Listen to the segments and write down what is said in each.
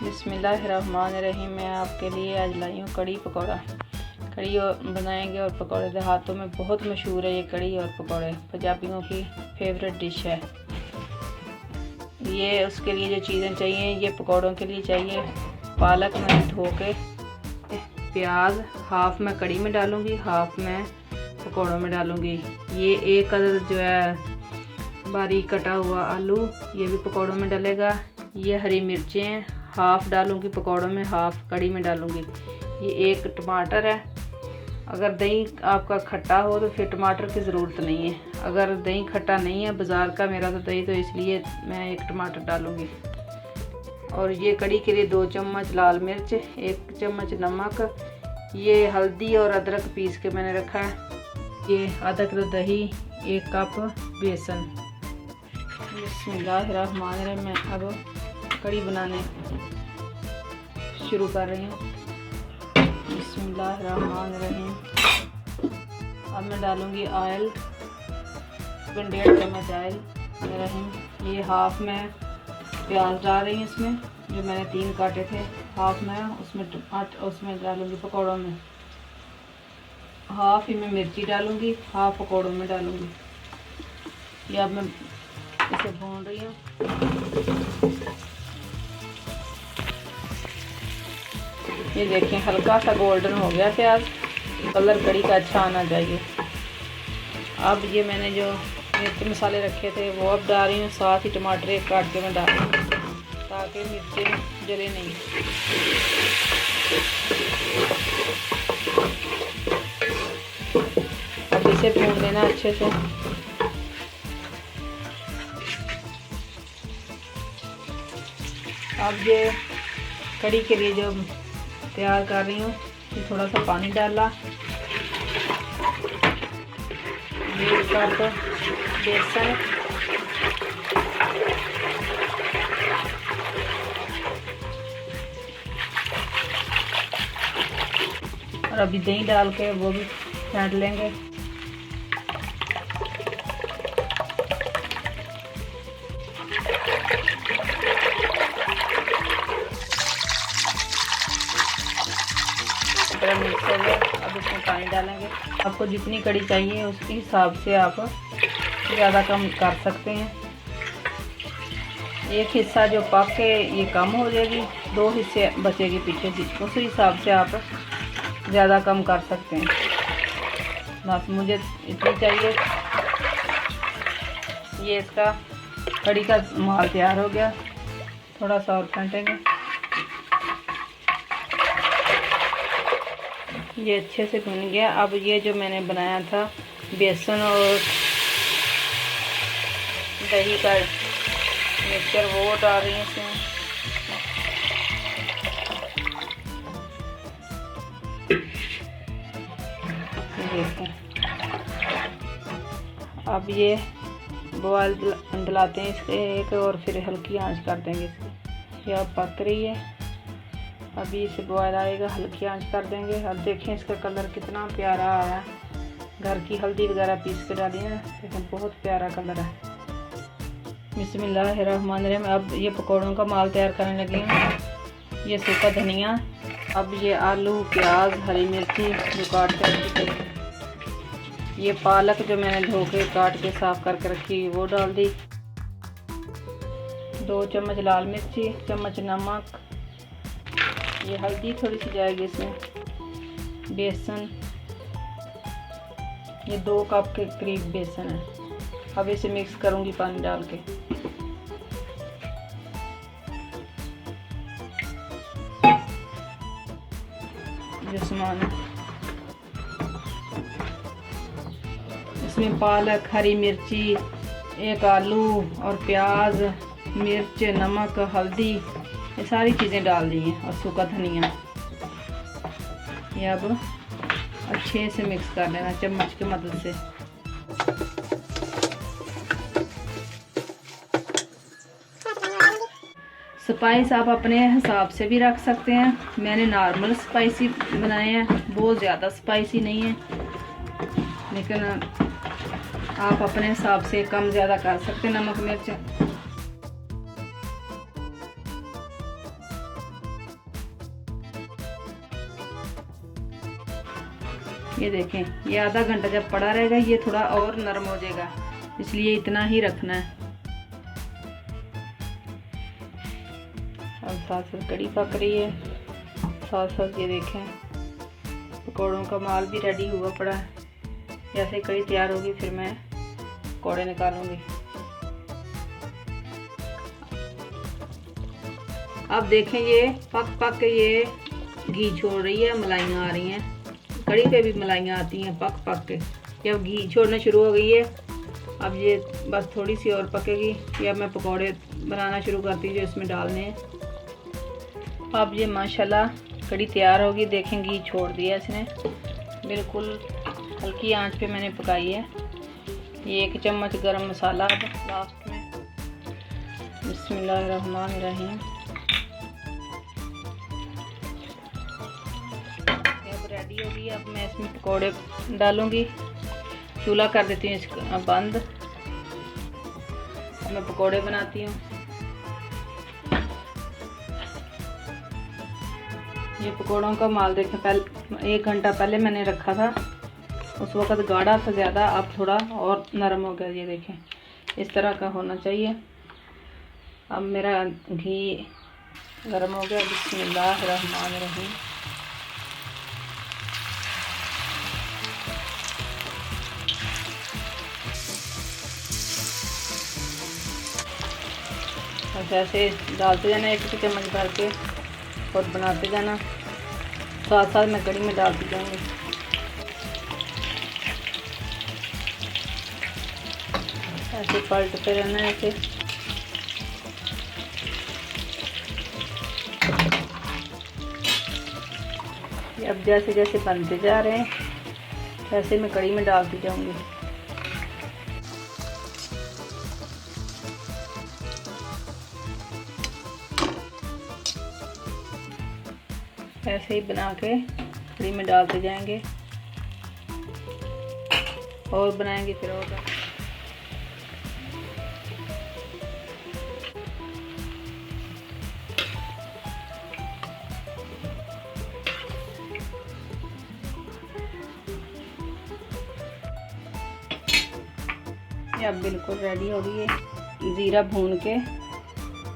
बिस्मिल्लाहिर्रहमानिर्रहीम। मैं आपके लिए आज लाई हूँ कड़ी पकौड़ा। कड़ी बनाएंगे और पकौड़े देहातों में बहुत मशहूर है। ये कड़ी और पकौड़े पंजाबियों की फेवरेट डिश है। ये उसके लिए जो चीज़ें चाहिए, ये पकौड़ों के लिए चाहिए पालक मैंने धो के, प्याज हाफ मैं कड़ी में डालूँगी, हाफ मैं पकौड़ों में डालूँगी। ये एक अदर जो है बारीक कटा हुआ आलू, ये भी पकौड़ों में डलेगा। ये हरी मिर्चें हाफ डालूँगी पकौड़ों में, हाफ कड़ी में डालूँगी। ये एक टमाटर है। अगर दही आपका खट्टा हो तो फिर टमाटर की ज़रूरत नहीं है। अगर दही खट्टा नहीं है बाज़ार का मेरा तो दही, तो इसलिए मैं एक टमाटर डालूँगी। और ये कड़ी के लिए 2 चम्मच लाल मिर्च, 1 चम्मच नमक, ये हल्दी और अदरक पीस के मैंने रखा है। ये आधा किलो दही, 1 कप बेसन। बिस्मिल्लाहिर्रहमानिर्रहीम। मैं अब कड़ी बनाने शुरू कर रही हूँ। बिस्मिल्लाहिर्रहमानिर्रहीम। अब मैं डालूँगी ऑयल, 1.5 चम्मच ऑयल रहीम। ये हाफ में प्याज डाल रही हूँ इसमें, जो मैंने 3 काटे थे। हाफ मैं उसमें डालूँगी पकौड़ों में, हाफ ही मैं मिर्ची डालूँगी, हाफ पकौड़ों में डालूँगी। ये अब मैं इसे भून रही हूँ। ये देखें हल्का सा गोल्डन हो गया प्याज, कलर कड़ी का अच्छा आना चाहिए। अब ये मैंने जो मिर्च मसाले रखे थे वो अब डाल रही हूँ, साथ ही टमाटर एक काट के मैं डाल रही हूँ ताकि मिर्चें जले नहीं। अब इसे भून लेना अच्छे से। अब ये कड़ी के लिए जो तैयार कर रही हूँ, थोड़ा सा पानी डाला, ये कप बेसन, और अभी दही डाल के वो भी फेंट लेंगे। मिक्स हो गया। अब इसमें पानी डालेंगे। आपको जितनी कड़ी चाहिए उसके हिसाब से आप ज़्यादा कम कर सकते हैं। एक हिस्सा जो पक के ये कम हो जाएगी, 2 हिस्से बचेगी पीछे की, उस हिसाब से आप ज़्यादा कम कर सकते हैं। बस मुझे इतनी चाहिए। ये इसका कड़ी का माल तैयार हो गया। थोड़ा सा और फेंटेंगे। ये अच्छे से भुन गया। अब ये जो मैंने बनाया था बेसन और दही का मिक्सचर वो डाल रही हूँ इसमें। अब ये बॉयल दिलाते हैं इसके एक, और फिर हल्की आंच कर देंगे इसकी। ये अब पक रही है, अभी इसे बॉयल आएगा, हल्की आंच कर देंगे। अब देखें इसका कलर कितना प्यारा आया। घर की हल्दी वगैरह पीस के डाली है, लेकिन बहुत प्यारा कलर है। बिस्मिल्लाहिर्रहमानिर्रहीम। अब ये पकौड़ों का माल तैयार करने लगी हूँ। ये सूखा धनिया, अब ये आलू, प्याज, हरी मिर्ची जो काट के रखी थी, ये पालक जो मैंने धो के काट के साफ करके रखी वो डाल दी। 2 चम्मच लाल मिर्ची, चम्मच नमक, ये हल्दी थोड़ी सी जाएगी इसमें, बेसन, ये 2 कप के करीब बेसन है। अब इसे मिक्स करूँगी पानी डाल के। जो सामान है इसमें पालक, हरी मिर्ची, 1 आलू और प्याज, मिर्च, नमक, हल्दी, ये सारी चीज़ें डाल दी हैं, और सूखा धनिया। ये अब अच्छे से मिक्स कर लेना चम्मच की मदद से। स्पाइस आप अपने हिसाब से भी रख सकते हैं। मैंने नॉर्मल स्पाइसी बनाए हैं, बहुत ज़्यादा स्पाइसी नहीं है, लेकिन आप अपने हिसाब से कम ज़्यादा कर सकते हैं नमक मिर्च। ये देखें, ये आधा घंटा जब पड़ा रहेगा ये थोड़ा और नरम हो जाएगा, इसलिए इतना ही रखना है। अब साथ साथ कड़ी पक रही है, साथ साथ ये देखें पकौड़ों का माल भी रेडी हुआ पड़ा है। जैसे कड़ी तैयार होगी फिर मैं पकौड़े निकालूंगी। अब देखें ये पक पक के ये घी छोड़ रही है, मलाइयाँ आ रही हैं। कड़ी पे भी मलाइयाँ आती हैं पक पक के। ये अब घी छोड़ना शुरू हो गई है। अब ये बस थोड़ी सी और पकेगी, या मैं पकौड़े बनाना शुरू करती हूँ जो इसमें डालने हैं। अब ये माशाल्लाह कड़ी तैयार होगी। देखें घी छोड़ दिया इसने, बिल्कुल हल्की आंच पे मैंने पकाई है। ये 1 चम्मच गरम मसाला अब लास्ट में। बिस्मिल्लाहिर्रहमानिर्रहीम। अब रेडी होगी। अब मैं इसमें पकौड़े डालूंगी। चूल्हा कर देती हूँ इसका बंद। अब मैं पकौड़े बनाती हूँ। ये पकौड़ों का माल देखें, पहले 1 घंटा पहले मैंने रखा था, उस वक़्त गाढ़ा था ज़्यादा, अब थोड़ा और नरम हो गया। ये देखें इस तरह का होना चाहिए। अब मेरा घी गर्म हो गया। बिस्मिल्लाहिर्रहमानिर्रहीम। बस ऐसे डालते जाना 1 चम्मच भर के और बनाते जाना, साथ साथ मैं कड़ी में डालती जाऊँगी। ऐसे पलटते रहना है ऐसे। अब जैसे जैसे बनते जा रहे हैं वैसे मैं कड़ी में डालती जाऊँगी। ऐसे ही बना के कड़ी में डालते जाएंगे और बनाएंगे फिर और। ये अब बिल्कुल रेडी हो गई है। ज़ीरा भून के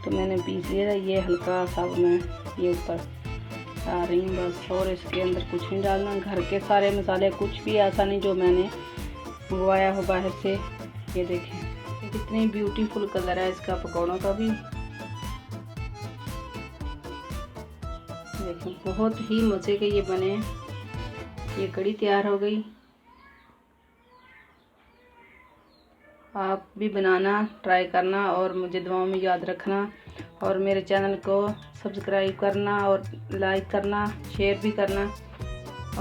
तो मैंने पीस लिया था, ये हल्का सा मैं ये ऊपर आ रही हूँ बस। और इसके अंदर कुछ नहीं डालना, घर के सारे मसाले, कुछ भी ऐसा नहीं जो मैंने मंगवाया हो बाहर से। ये देखें ये कितनी ब्यूटीफुल कलर है इसका पकौड़ों का भी। देखें बहुत ही मज़े के ये बने। ये कड़ी तैयार हो गई। आप भी बनाना, ट्राई करना और मुझे दुआओं में याद रखना। और मेरे चैनल को सब्सक्राइब करना और लाइक करना, शेयर भी करना।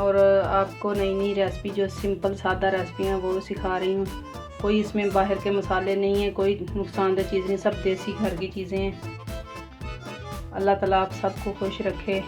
और आपको नई नई रेसिपी जो सिंपल सादा रेसिपी हैं वो सिखा रही हूँ। कोई इसमें बाहर के मसाले नहीं है, कोई नुकसानदेह चीज़ नहीं, सब देसी घर की चीज़ें हैं। अल्लाह ताला आप सबको खुश रखे।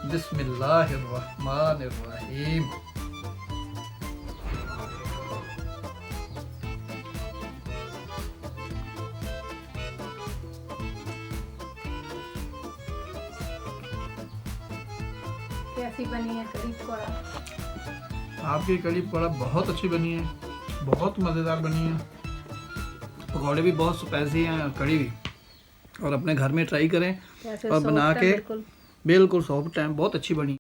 बिस्मिल्लाहिर्रहमानिर्रहीम। कैसी बनी है कड़ी पकौड़ा? आपकी कड़ी पकौड़ा बहुत अच्छी बनी है, बहुत मज़ेदार बनी है। पकौड़े भी बहुत स्पाइसी हैं, कड़ी भी। और अपने घर में ट्राई करें और बना के बिल्कुल सॉफ्ट टाइम बहुत अच्छी बनी।